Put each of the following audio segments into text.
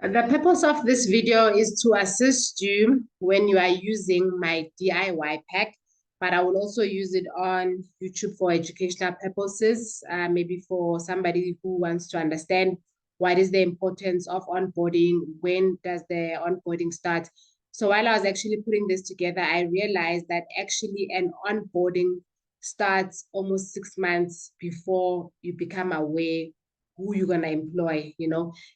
The purpose of this video is to assist you when you are using my DIY pack, but I will also use it on YouTube for educational purposes, maybe for somebody who wants to understand what is the importance of onboarding, when does the onboarding start. So while I was actually putting this together, I realized that actually an onboarding starts almost 6 months before you become aware who you're going to employ.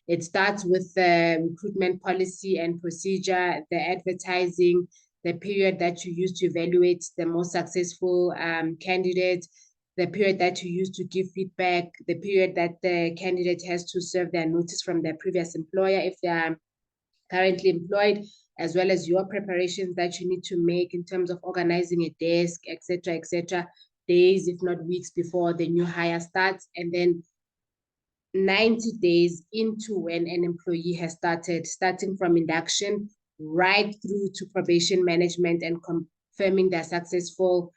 It starts with the recruitment policy and procedure, the advertising, the period that you use to evaluate the most successful candidate, the period that you use to give feedback, the period that the candidate has to serve their notice from their previous employer if they are currently employed, as well as your preparations that you need to make in terms of organizing a desk, etc., days, if not weeks before the new hire starts, and then 90 days into when an employee has started, starting from induction right through to probation management and confirming their successful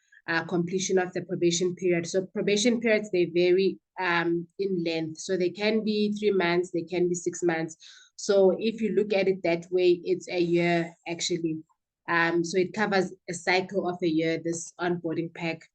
completion of the probation period. So probation periods, they vary in length. So they can be 3 months, they can be 6 months. So if you look at it that way, it's a year actually. So it covers a cycle of a year, this onboarding pack.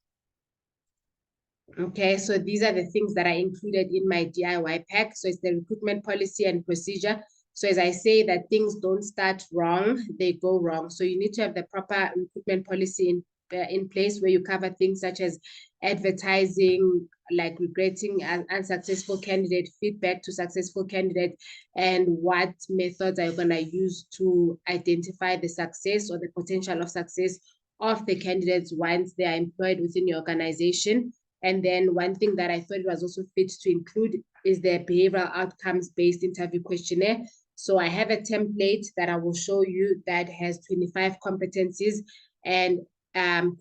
Okay, so these are the things that are included in my DIY pack. So it's the recruitment policy and procedure. So as I say that things don't start wrong, they go wrong. So you need to have the proper recruitment policy in place where you cover things such as advertising, like regretting an unsuccessful candidate, feedback to successful candidate, and what methods are you going to use to identify the success or the potential of success of the candidates once they are employed within your organization. And then one thing that I thought was also fit to include is the behavioral outcomes-based interview questionnaire. So I have a template that I will show you that has 25 competencies and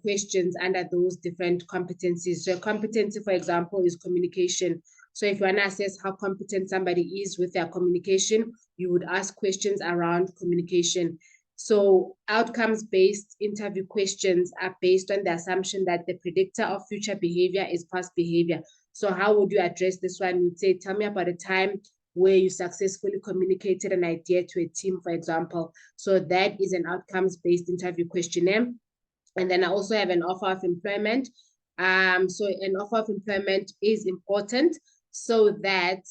questions under those different competencies. So competency, for example, is communication. So if you want to assess how competent somebody is with their communication, you would ask questions around communication. So outcomes-based interview questions are based on the assumption that the predictor of future behavior is past behavior. So how would you address this one? You'd say, tell me about a time where you successfully communicated an idea to a team, for example. So that is an outcomes-based interview questionnaire. And then I also have an offer of employment. So an offer of employment is important so that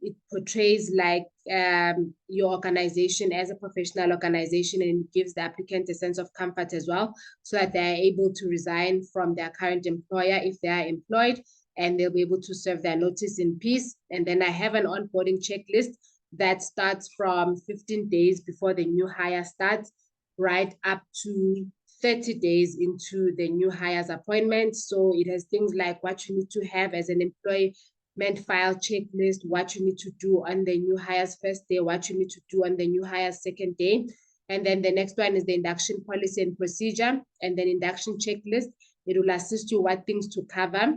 it portrays like your organization as a professional organization, and it gives the applicant a sense of comfort as well, so that they're able to resign from their current employer if they are employed, and they'll be able to serve their notice in peace. And then I have an onboarding checklist that starts from 15 days before the new hire starts, right up to 30 days into the new hire's appointment. So it has things like what you need to have as an employee file checklist, what you need to do on the new hire's first day, what you need to do on the new hire's second day. And then the next one is the induction policy and procedure, and then induction checklist. It will assist you what things to cover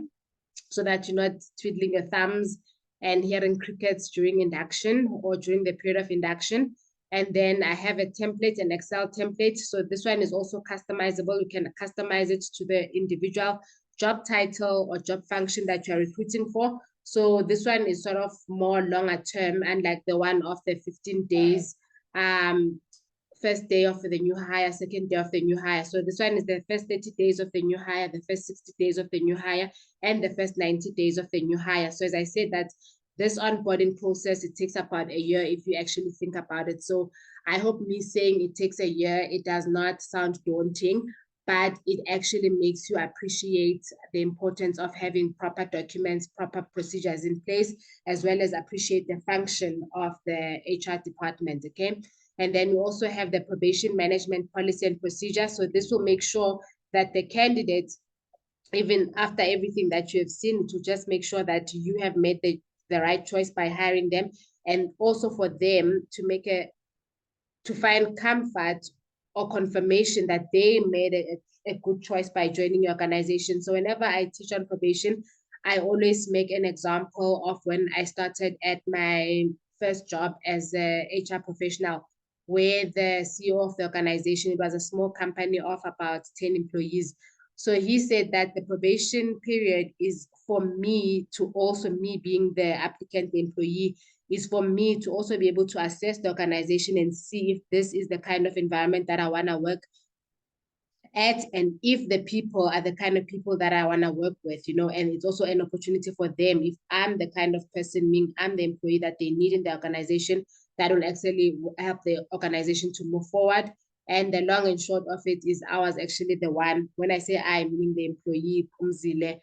so that you're not twiddling your thumbs and hearing crickets during induction or during the period of induction. And then I have a template, an Excel template. So this one is also customizable. You can customize it to the individual job title or job function that you're recruiting for. So this one is sort of more longer term, unlike the one of the 15 days, first day of the new hire, second day of the new hire. So this one is the first 30 days of the new hire, the first 60 days of the new hire, and the first 90 days of the new hire. So as I said, that this onboarding process, it takes about a year if you actually think about it. So I hope me saying it takes a year, it does not sound daunting, but it actually makes you appreciate the importance of having proper documents, proper procedures in place, as well as appreciate the function of the HR department, okay? And then we also have the probation management policy and procedure. So this will make sure that the candidates, even after everything that you have seen, to just make sure that you have made the right choice by hiring them, and also for them to find comfort or confirmation that they made a good choice by joining your organization. So whenever I teach on probation, I always make an example of when I started at my first job as a HR professional, where the CEO of the organization, it was a small company of about 10 employees. So he said that the probation period is for me to also me being the applicant, the employee, is for me to also be able to assess the organization and see if this is the kind of environment that I want to work at, and if the people are the kind of people that I want to work with, you know. And it's also an opportunity for them, if I'm the kind of person, meaning I'm the employee that they need in the organization, that will actually help the organization to move forward. And the long and short of it is, I was actually the one, when I say I, meaning the employee, Pumzile,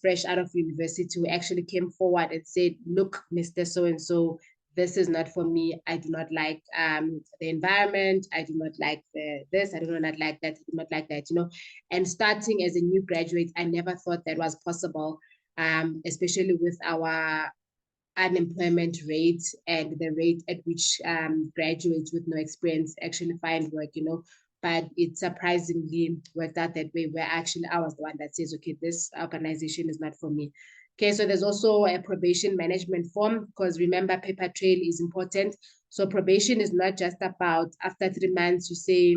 fresh out of university, who actually came forward and said, look, Mr. So-and-so, this is not for me. I do not like the environment. I do not like this. I do not like that. I do not like that, you know. And starting as a new graduate, I never thought that was possible, especially with our unemployment rate and the rate at which graduates with no experience actually find work, you know. But it surprisingly worked out that way, where actually I was the one that says, okay, this organization is not for me. Okay, so there's also a probation management form, because remember, paper trail is important. So probation is not just about after 3 months, you say,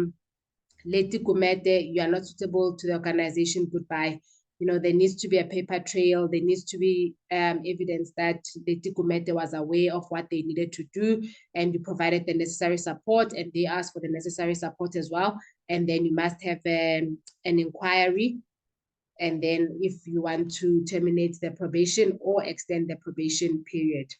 Leti Kumete, you are not suitable to the organization, goodbye. You know, there needs to be a paper trail. There needs to be evidence that Leti Kumete was aware of what they needed to do, and you provided the necessary support, and they asked for the necessary support as well. And then you must have an inquiry. And then if you want to terminate the probation or extend the probation period.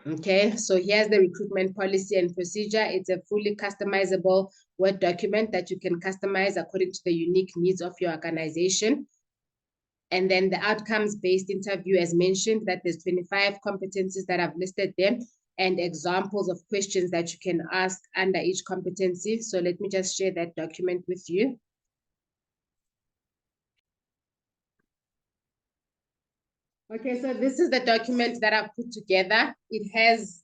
Okay, so here's the recruitment policy and procedure. It's a fully customizable Word document that you can customize according to the unique needs of your organization. And then the outcomes-based interview, as mentioned, that there's 25 competencies that I've listed there, and examples of questions that you can ask under each competency. So let me just share that document with you. Okay, so this is the document that I've put together. It has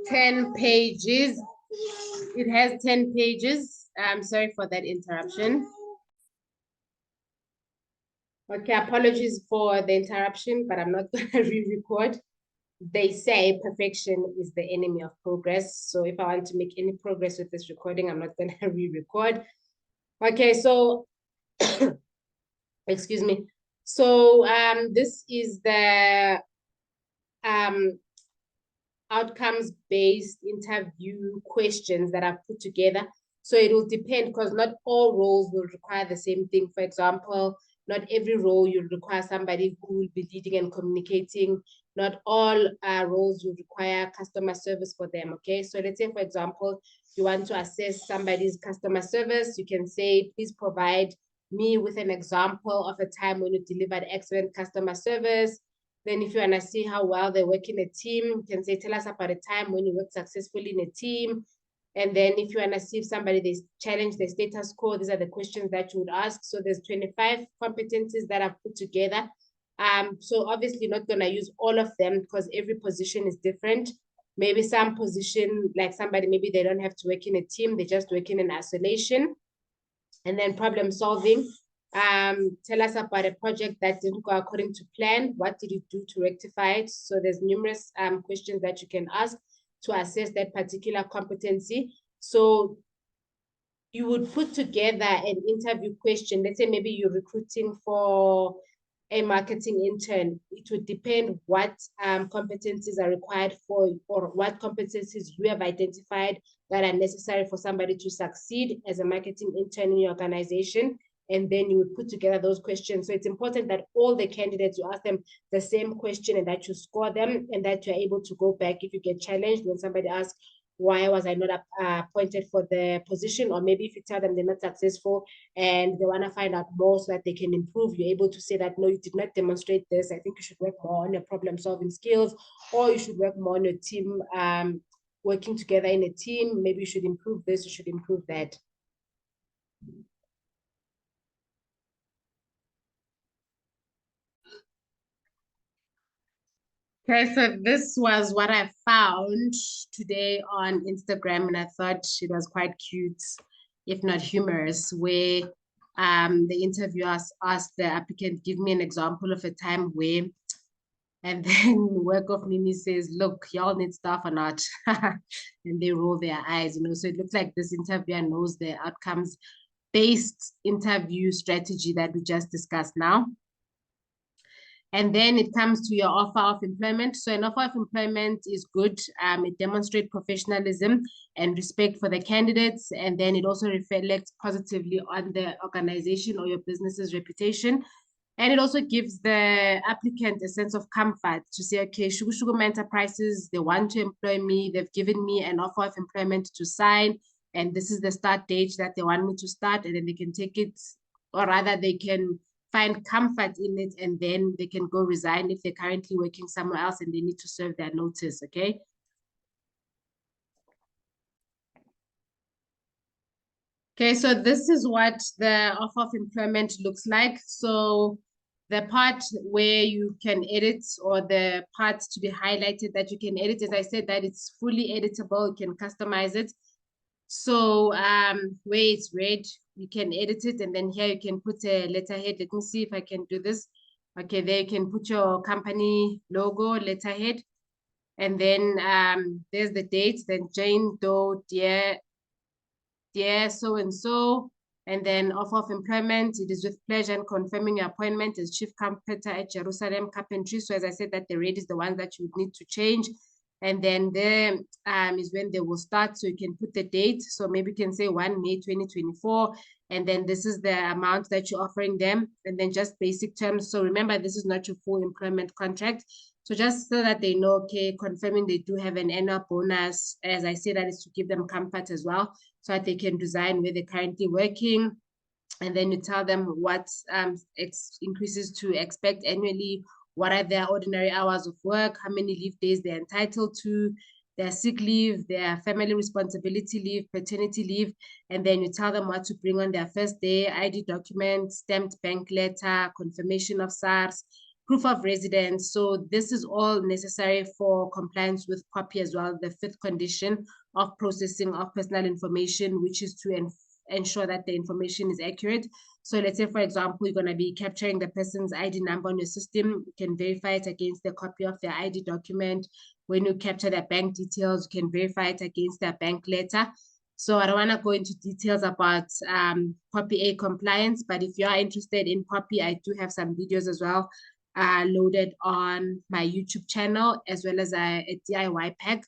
10 pages. It has 10 pages. I'm sorry for that interruption. Okay, apologies for the interruption, but I'm not going to re-record. They say perfection is the enemy of progress. So if I want to make any progress with this recording, I'm not going to re-record. Okay, so, excuse me. So this is the outcomes-based interview questions that I've put together. So it will depend, because not all roles will require the same thing. For example, not every role you'll require somebody who will be leading and communicating. Not all roles will require customer service for them, okay? So let's say, for example, you want to assess somebody's customer service, you can say, please provide me with an example of a time when you delivered excellent customer service. Then if you want to see how well they work in a team, you can say, tell us about a time when you worked successfully in a team. And then if you want to see if somebody, they challenge the status quo, these are the questions that you would ask. So there's 25 competencies that I've put together. So obviously not going to use all of them, because every position is different. Maybe some position, like somebody, maybe they don't have to work in a team, they just work in isolation. And then problem solving. Tell us about a project that didn't go according to plan. What did you do to rectify it? So there's numerous questions that you can ask to assess that particular competency. So you would put together an interview question. Let's say maybe you're recruiting for a marketing intern. It would depend what competencies are required for, or what competencies you have identified that are necessary for somebody to succeed as a marketing intern in your organization. And then you would put together those questions. So it's important that all the candidates, you ask them the same question, and that you score them, and that you're able to go back if you get challenged when somebody asks, why was I not appointed for the position? Or maybe if you tell them they're not successful and they want to find out more so that they can improve, you're able to say that, no, you did not demonstrate this. I think you should work more on your problem solving skills, or you should work more on your team, working together in a team. Maybe you should improve this, you should improve that. Okay, so this was what I found today on Instagram, and I thought it was quite cute, if not humorous, where the interviewer asked the applicant, give me an example of a time where, and then work of Mimi says, look, y'all need staff or not? And they roll their eyes, you know. So it looks like this interviewer knows the outcomes-based interview strategy that we just discussed now. And then it comes to your offer of employment. So an offer of employment is good. It demonstrates professionalism and respect for the candidates. And then it also reflects positively on the organization or your business's reputation. And it also gives the applicant a sense of comfort to say, okay, Shugu Enterprises, they want to employ me. They've given me an offer of employment to sign. And this is the start date that they want me to start. And then they can take it, or rather they can find comfort in it, and then they can go resign if they're currently working somewhere else and they need to serve their notice, okay? Okay, so this is what the offer of employment looks like. So the part where you can edit, or the parts to be highlighted that you can edit, as I said, that it's fully editable, you can customize it. So where it's red, you can edit it, and then here you can put a letterhead. Let me see if I can do this. Okay, there you can put your company logo, letterhead, and then there's the date, then Jane Doe, dear so-and-so, and then offer of employment. It is with pleasure in confirming your appointment as chief carpenter at Jerusalem Carpentry. So as I said, that the red is the one that you need to change. And then there is when they will start. So you can put the date. So maybe you can say 1 May 2024. And then this is the amount that you're offering them. And then just basic terms. So remember, this is not your full employment contract. So just so that they know, okay, confirming they do have an annual bonus. As I say, that is to give them comfort as well, so that they can design where they're currently working. And then you tell them what increases to expect annually, what are their ordinary hours of work, how many leave days they're entitled to, their sick leave, their family responsibility leave, paternity leave, and then you tell them what to bring on their first day: ID document, stamped bank letter, confirmation of SARS, proof of residence. So this is all necessary for compliance with POPI as well, the fifth condition of processing of personal information, which is to ensure that the information is accurate. So let's say, for example, you're going to be capturing the person's ID number on your system. You can verify it against the copy of their ID document. When you capture their bank details, you can verify it against their bank letter. So I don't want to go into details about POPI A compliance, but if you are interested in POPI, I do have some videos as well loaded on my YouTube channel, as well as a DIY pack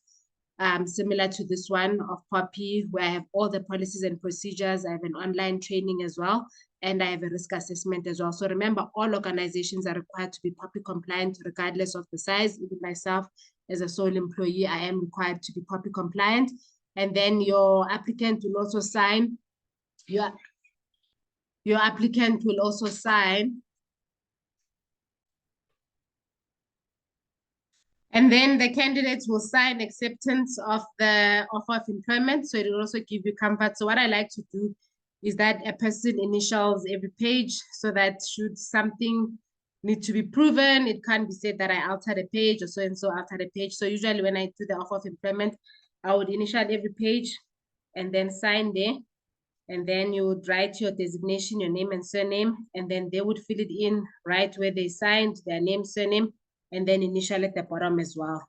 similar to this one of POPI, where I have all the policies and procedures. I have an online training as well, and I have a risk assessment as well. So remember, all organizations are required to be POPI compliant regardless of the size. Even myself, as a sole employee, I am required to be POPI compliant. And then your applicant will also sign, your applicant will also sign. And then the candidates will sign acceptance of the offer of employment. So it will also give you comfort. So what I like to do is that a person initials every page, so that should something need to be proven, it can't be said that I altered a page or so and so altered a page. So usually when I do the offer of employment, I would initial every page and then sign there. And then you would write your designation, your name and surname, and then they would fill it in right where they signed, their name, surname, and then initial at the bottom as well.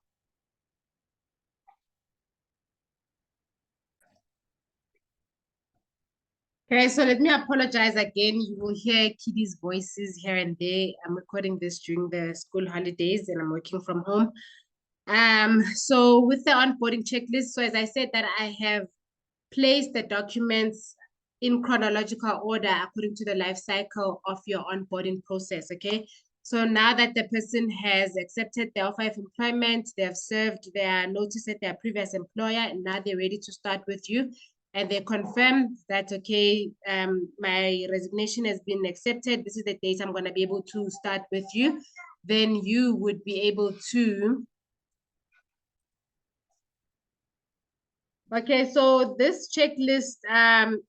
Okay, so let me apologize again. You will hear kiddies' voices here and there. I'm recording this during the school holidays and I'm working from home. So with the onboarding checklist, so as I said, that I have placed the documents in chronological order according to the life cycle of your onboarding process, okay? So now that the person has accepted the offer of employment, they have served their notice at their previous employer, and now they're ready to start with you, and they confirm that, okay, my resignation has been accepted, this is the date I'm going to be able to start with you, then you would be able to. Okay, so this checklist,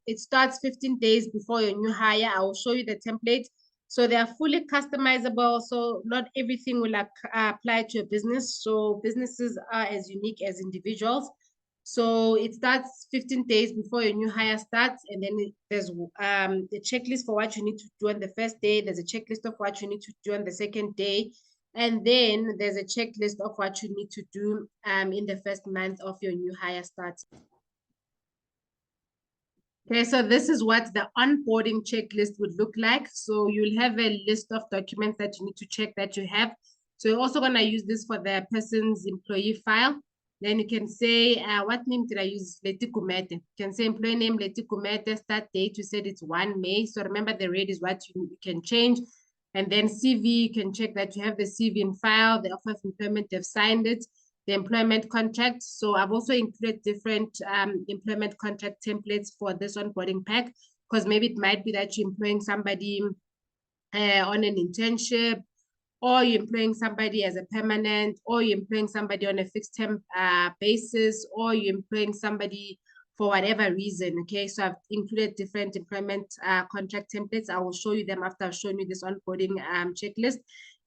it starts 15 days before your new hire. I will show you the template. So they are fully customizable. So not everything will apply to a business. So businesses are as unique as individuals. So it starts 15 days before your new hire starts. And then there's the checklist for what you need to do on the first day. There's a checklist of what you need to do on the second day. And then there's a checklist of what you need to do in the first month of your new hire start. Okay, so this is what the onboarding checklist would look like. So you'll have a list of documents that you need to check that you have. So you're also going to use this for the person's employee file. Then you can say, what name did I use? Leti Kumete. You can say employee name, Leti Kumete, start date. You said it's 1 May. So remember the rate is what you can change. And then CV, you can check that you have the CV in file, the offer of employment, they've signed it, the employment contract. So I've also included different employment contract templates for this onboarding pack, because maybe it might be that you're employing somebody on an internship, or you're employing somebody as a permanent, or you're employing somebody on a fixed term basis, or you're employing somebody for whatever reason. Okay, so I've included different employment contract templates. I will show you them after I've shown you this onboarding checklist.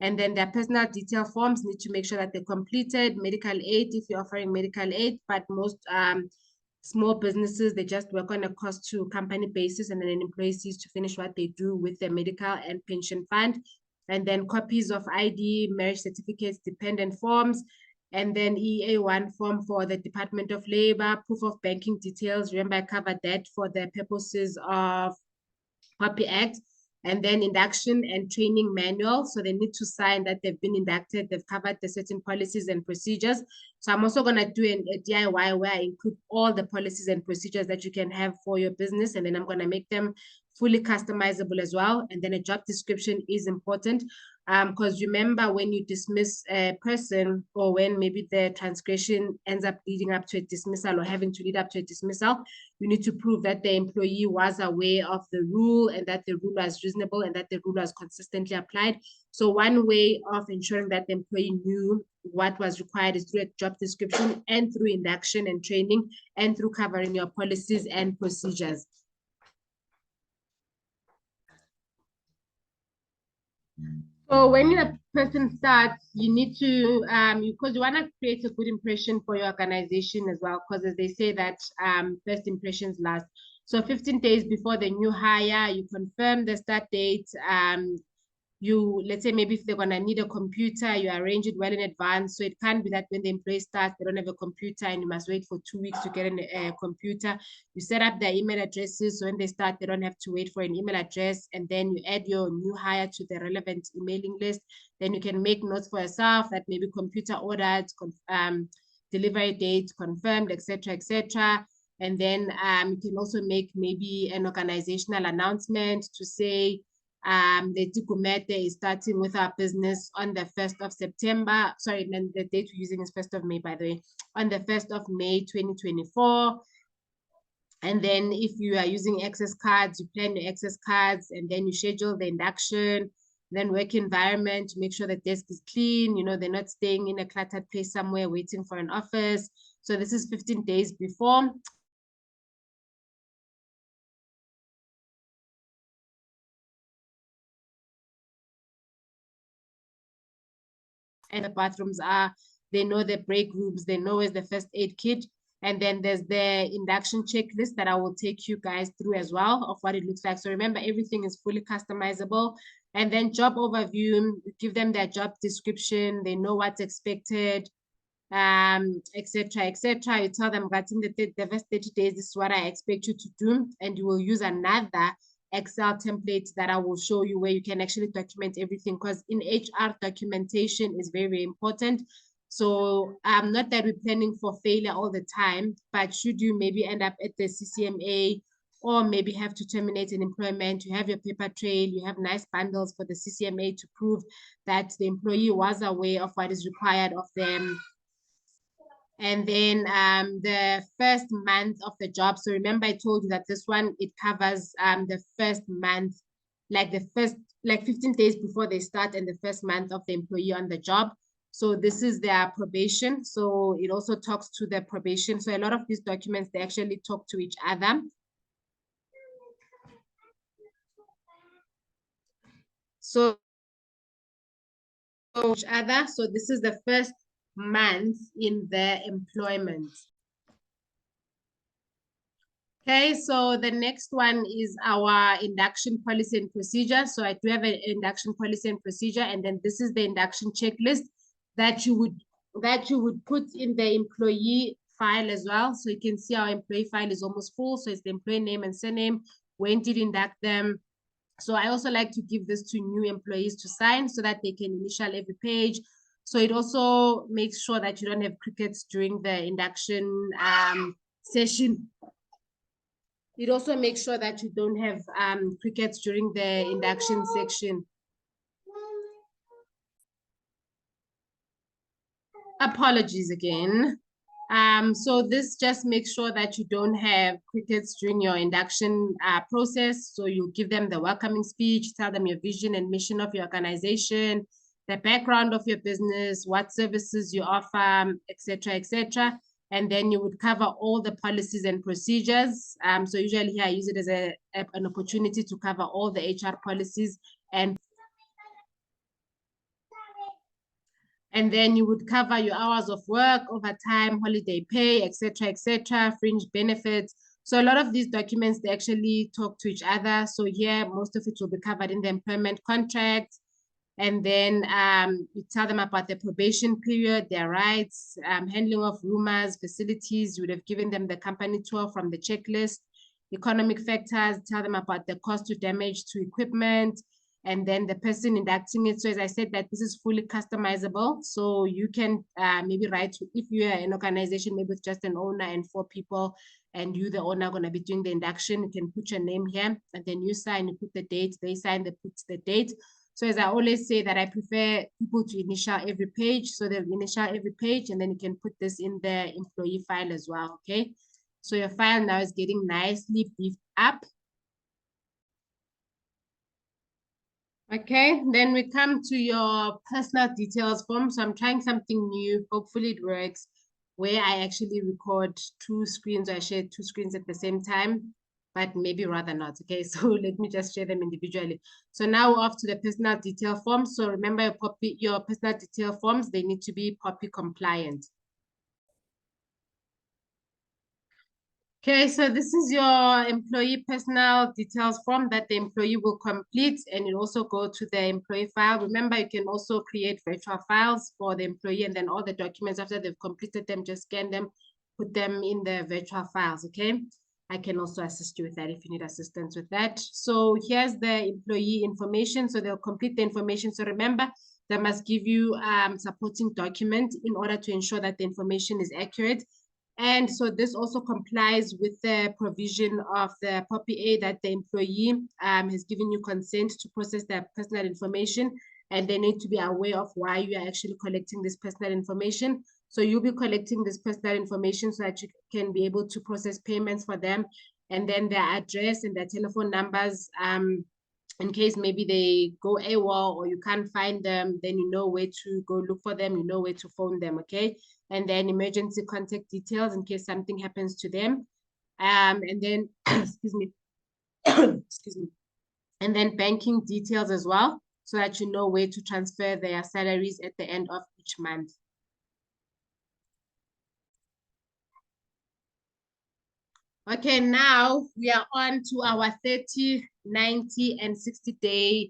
And then their personal detail forms need to make sure that they're completed. Medical aid, if you're offering medical aid, but most small businesses, they just work on a cost to company basis, and then an employee sees to finish what they do with their medical and pension fund. And then copies of ID, marriage certificates, dependent forms, and then EA1 form for the Department of Labor, proof of banking details. Remember, I covered that for the purposes of Copy Act. And then induction and training manual. So they need to sign that they've been inducted, they've covered the certain policies and procedures. So I'm also going to do a DIY where I include all the policies and procedures that you can have for your business. And then I'm going to make them fully customizable as well. And then a job description is important, because remember, when you dismiss a person, or when maybe the transgression ends up leading up to a dismissal or having to lead up to a dismissal, you need to prove that the employee was aware of the rule, and that the rule was reasonable, and that the rule was consistently applied. So one way of ensuring that the employee knew what was required is through a job description, and through induction and training, and through covering your policies and procedures. So when a person starts, you need to, because you want to create a good impression for your organization as well, because as they say that first impressions last. So 15 days before the new hire, you confirm the start date. Let's say maybe if they're going to need a computer, you arrange it well in advance. So it can't be that when the employee starts, they don't have a computer and you must wait for 2 weeks to get a computer. You set up their email addresses. So when they start, they don't have to wait for an email address. And then you add your new hire to the relevant emailing list. Then you can make notes for yourself that maybe computer ordered, delivery date confirmed, etc., etc. And then you can also make maybe an organizational announcement to say, the Tikumete is starting with our business on the 1st of September. Sorry, then the date we're using is 1st of May, by the way, on the 1st of May, 2024. And then if you are using access cards, you plan your access cards, and then you schedule the induction, then work environment, make sure the desk is clean, they're not staying in a cluttered place somewhere waiting for an office. So this is 15 days before. And the bathrooms are, they know the break rooms, they know where's the first aid kit. And then there's the induction checklist that I will take you guys through as well of what it looks like. So remember, everything is fully customizable. And then job overview, give them their job description, they know what's expected, etc., etc. You tell them that in the first 30 days, this is what I expect you to do. And you will use another Excel template that I will show you where you can actually document everything, because in HR, documentation is very, very important. So not that we're planning for failure all the time, but should you maybe end up at the CCMA, or maybe have to terminate an employment, you have your paper trail, you have nice bundles for the CCMA to prove that the employee was aware of what is required of them. And then the first month of the job. So remember, I told you that this one, it covers the first month, like 15 days before they start, and the first month of the employee on the job. So this is their probation. So it also talks to the probation. So a lot of these documents, they actually talk to each other. So each other. So this is the first month in their employment. Okay, so the next one is our induction policy and procedure. So I do have an induction policy and procedure, and then this is the induction checklist that you would put in the employee file as well. So you can see our employee file is almost full. So it's the employee name and surname, when did induct them. So I also like to give this to new employees to sign so that they can initial every page. So it also makes sure that you don't have crickets during the induction session. It also makes sure that you don't have crickets during the induction section. Apologies again. So this just makes sure that you don't have crickets during your induction process. So you give them the welcoming speech, tell them your vision and mission of your organization, the background of your business, what services you offer, etc., etc. And then you would cover all the policies and procedures. So usually here I use it as an opportunity to cover all the HR policies and then you would cover your hours of work, overtime, holiday pay, etc., fringe benefits. So a lot of these documents, they actually talk to each other. So here, most of it will be covered in the employment contract. And then you tell them about the probation period, their rights, handling of rumors, facilities. You would have given them the company tour from the checklist, economic factors, tell them about the cost to damage to equipment, and then the person inducting it. So as I said, that this is fully customizable. So you can maybe write, if you are an organization, maybe with just an owner and 4 people, and you, the owner, are going to be doing the induction, you can put your name here, and then you sign, you put the date, they sign, they put the date. So as I always say that I prefer people to initial every page. So they'll initial every page, and then you can put this in the employee file as well, okay? So your file now is getting nicely beefed up. Okay, then we come to your personal details form. So I'm trying something new. Hopefully it works, where I actually record 2 screens. I share 2 screens at the same time, but maybe rather not. Okay, so let me just share them individually. So now we're off to the personal detail form. So remember your personal detail forms, they need to be POPI compliant. Okay, so this is your employee personal details form that the employee will complete, and it also go to the employee file. Remember, you can also create virtual files for the employee, and then all the documents after they've completed them, just scan them, put them in the virtual files, okay? I can also assist you with that if you need assistance with that. So here's the employee information. So they'll complete the information. So remember, they must give you supporting document in order to ensure that the information is accurate. And so this also complies with the provision of the POPI that the employee has given you consent to process their personal information, and they need to be aware of why you are actually collecting this personal information. So you'll be collecting this personal information so that you can be able to process payments for them, and then their address and their telephone numbers, in case maybe they go AWOL or you can't find them, then you know where to go look for them, you know where to phone them, okay? And then emergency contact details in case something happens to them. And then, excuse me, excuse me. And then banking details as well, so that you know where to transfer their salaries at the end of each month. Okay, now we are on to our 30, 90, and 60-day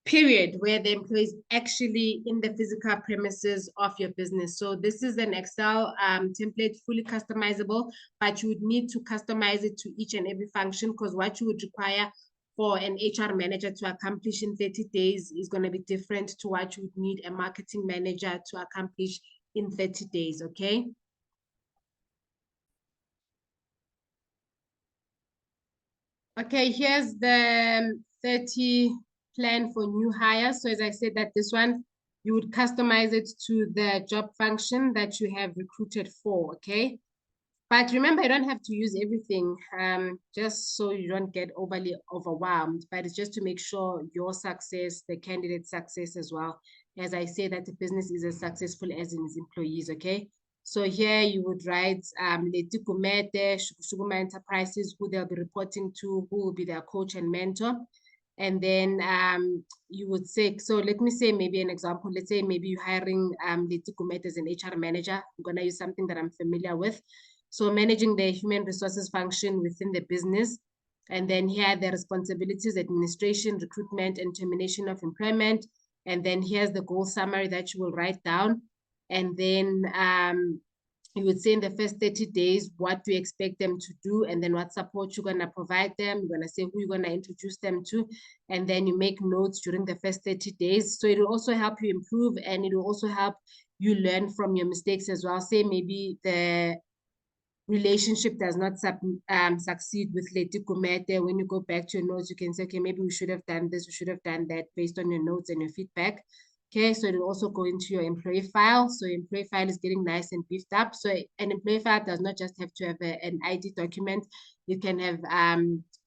period where the employee is actually in the physical premises of your business. So this is an Excel template, fully customizable, but you would need to customize it to each and every function, because what you would require for an HR manager to accomplish in 30 days is going to be different to what you would need a marketing manager to accomplish in 30 days, okay? Okay, here's the 30 plan for new hires. So as I said, that this one, you would customize it to the job function that you have recruited for, okay? But remember, you don't have to use everything, just so you don't get overly overwhelmed, but it's just to make sure your success, the candidate's success as well. As I say, that the business is as successful as in its employees, okay? So here you would write Leti Kumete, Shukuma Enterprises, who they'll be reporting to, who will be their coach and mentor. And then you would say, so let me say maybe an example. Let's say maybe you're hiring Leti Kumete as an HR manager. I'm going to use something that I'm familiar with. So managing the human resources function within the business. And then here the responsibilities, administration, recruitment, and termination of employment. And then here's the goal summary that you will write down. And then You would say in the first 30 days, what do you expect them to do? And then what support you're going to provide them. You're going to say who you're going to introduce them to. And then you make notes during the first 30 days. So it will also help you improve, and it will also help you learn from your mistakes as well. Say maybe the relationship does not succeed with Leti Kumete. When you go back to your notes, you can say, okay, maybe we should have done this, we should have done that based on your notes and your feedback. Okay, so it will also go into your employee file. So your employee file is getting nice and beefed up. So an employee file does not just have to have an ID document. You can have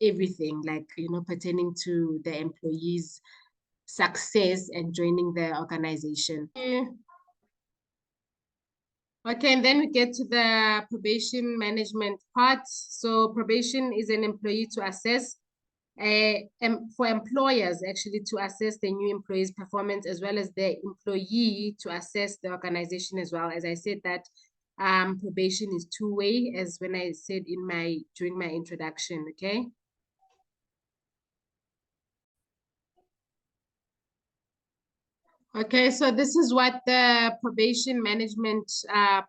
everything, like, pertaining to the employee's success and joining the organization. Okay, and then we get to the probation management part. So probation is an employee to assess, for employers actually to assess the new employee's performance, as well as the employee to assess the organization as well. As I said that probation is two-way, as when I said during my introduction, okay? Okay, so this is what the probation management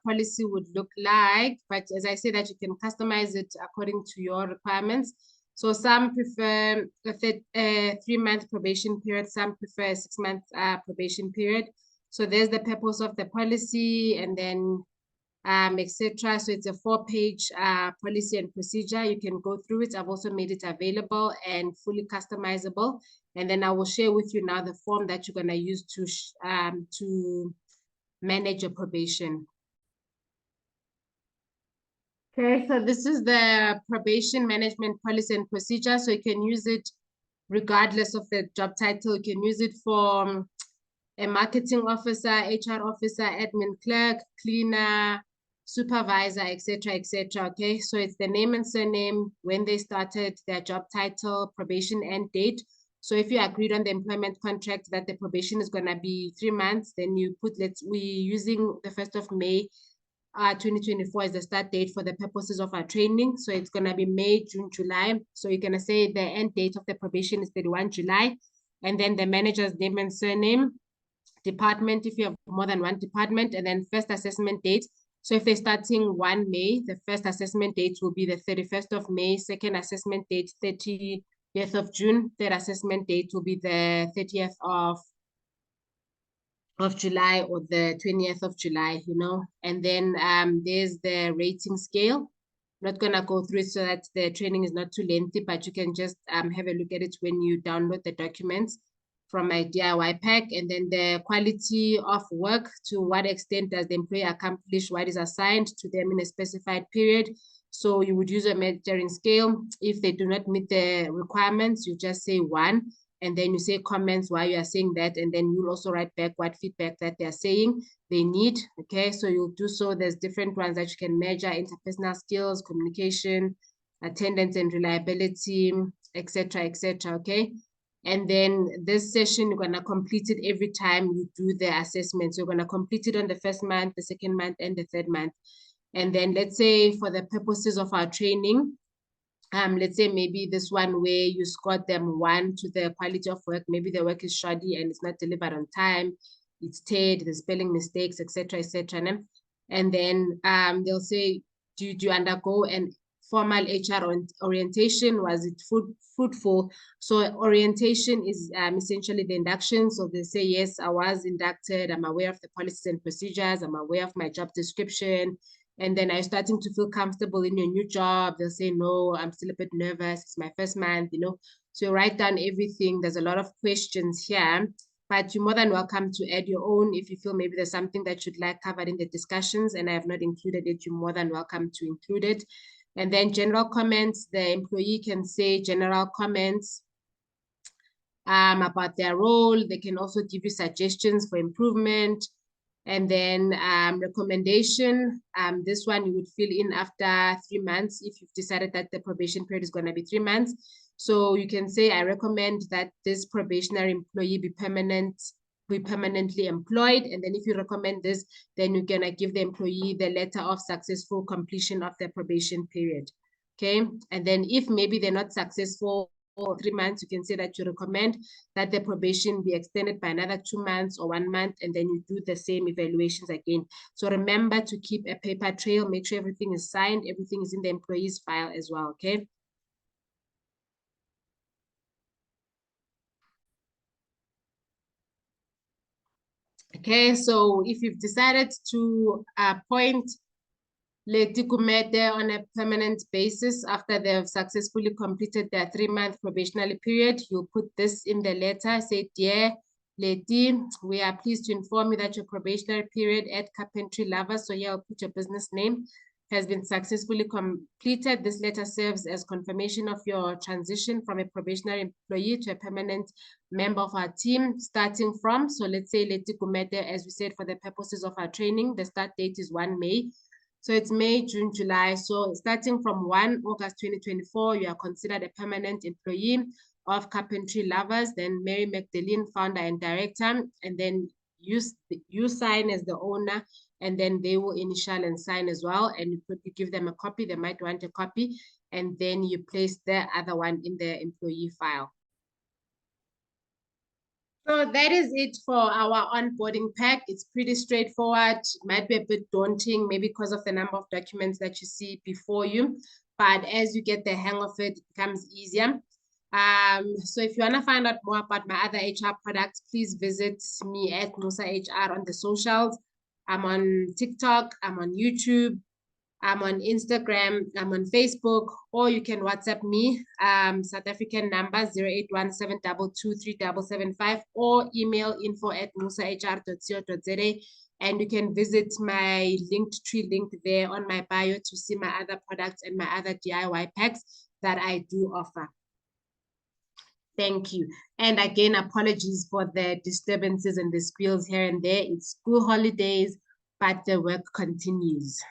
policy would look like. But as I said, that you can customize it according to your requirements. So some prefer a 3-month probation period, some prefer a 6-month probation period. So there's the purpose of the policy, and then etc. So it's a 4-page policy and procedure. You can go through it. I've also made it available and fully customizable. And then I will share with you now the form that you're going to use to manage your probation. Okay, so this is the probation management policy and procedure. So you can use it regardless of the job title. You can use it for a marketing officer, HR officer, admin clerk, cleaner, supervisor, etc., etc. Okay, so it's the name and surname, when they started, their job title, probation end date. So if you agreed on the employment contract that the probation is going to be 3 months, then you put, we're using the 1st of May 2024 as the start date for the purposes of our training. So it's going to be May, June, July. So you're going to say the end date of the probation is 31 July, and then the manager's name and surname, department if you have more than one department, and then first assessment date. So if they're starting 1 May, the first assessment date will be the 31st of May, second assessment date 30th of June, third assessment date will be the 30th of July or the 20th of July, and then there's the rating scale. I'm not gonna go through it so that the training is not too lengthy, but you can just have a look at it when you download the documents from my DIY pack. And then the quality of work, to what extent does the employee accomplish what is assigned to them in a specified period. So you would use a measuring scale. If they do not meet the requirements, you just say 1, and then you say comments while you are saying that, and then you'll also write back what feedback that they're saying they need. Okay, so you'll do so. There's different ones that you can measure: interpersonal skills, communication, attendance and reliability, etc., etc. Okay, and then this session, you're going to complete it every time you do the assessment. So you're going to complete it on the 1st month, the 2nd month, and the 3rd month. And then let's say for the purposes of our training, let's say maybe this one where you scored them 1 to the quality of work, maybe the work is shoddy and it's not delivered on time, it's teared, the spelling mistakes, etc., etc. And then they'll say, do you undergo an formal HR orientation? Was it fruitful? So orientation is essentially the induction. So they say, yes, I was inducted. I'm aware of the policies and procedures. I'm aware of my job description. And then I'm starting to feel comfortable in your new job. They'll say, no, I'm still a bit nervous. It's my 1st month, So you write down everything. There's a lot of questions here, but you're more than welcome to add your own. If you feel maybe there's something that you'd like covered in the discussions and I have not included it, you're more than welcome to include it. And then general comments, the employee can say general comments about their role. They can also give you suggestions for improvement. And then recommendation, this one you would fill in after 3 months if you've decided that the probation period is going to be 3 months. So you can say, I recommend that this probationary employee be permanently employed. And then if you recommend this, then you're going to give the employee the letter of successful completion of their probation period. Okay. And then if maybe they're not successful 3 months, you can say that you recommend that the probation be extended by another 2 months or 1 month, and then you do the same evaluations again. So remember to keep a paper trail, make sure everything is signed, everything is in the employee's file as well, okay? Okay, so if you've decided to appoint Leti Kumete on a permanent basis after they've successfully completed their 3-month probationary period, you'll put this in the letter. Say, dear Leti, we are pleased to inform you that your probationary period at Carpentry Lovers, so here I'll put your business name, has been successfully completed. This letter serves as confirmation of your transition from a probationary employee to a permanent member of our team, starting from, so let's say Leti Kumete, as we said, for the purposes of our training, the start date is 1 May. So it's May, June, July. So starting from 1 August 2024, you are considered a permanent employee of Carpentry Lovers, then Mary Magdalene, founder and director, and then you sign as the owner, and then they will initial and sign as well. And you give them a copy, they might want a copy, and then you place the other one in the employee file. So that is it for our onboarding pack. It's pretty straightforward. It might be a bit daunting, maybe because of the number of documents that you see before you. But as you get the hang of it, it becomes easier. So if you want to find out more about my other HR products, please visit me at Musa HR on the socials. I'm on TikTok, I'm on YouTube, I'm on Instagram, I'm on Facebook, or you can WhatsApp me, South African number 0817223775, or email info@musahr.co.za. And you can visit my Linktree link there on my bio to see my other products and my other DIY packs that I do offer. Thank you. And again, apologies for the disturbances and the squeals here and there. It's school holidays, but the work continues.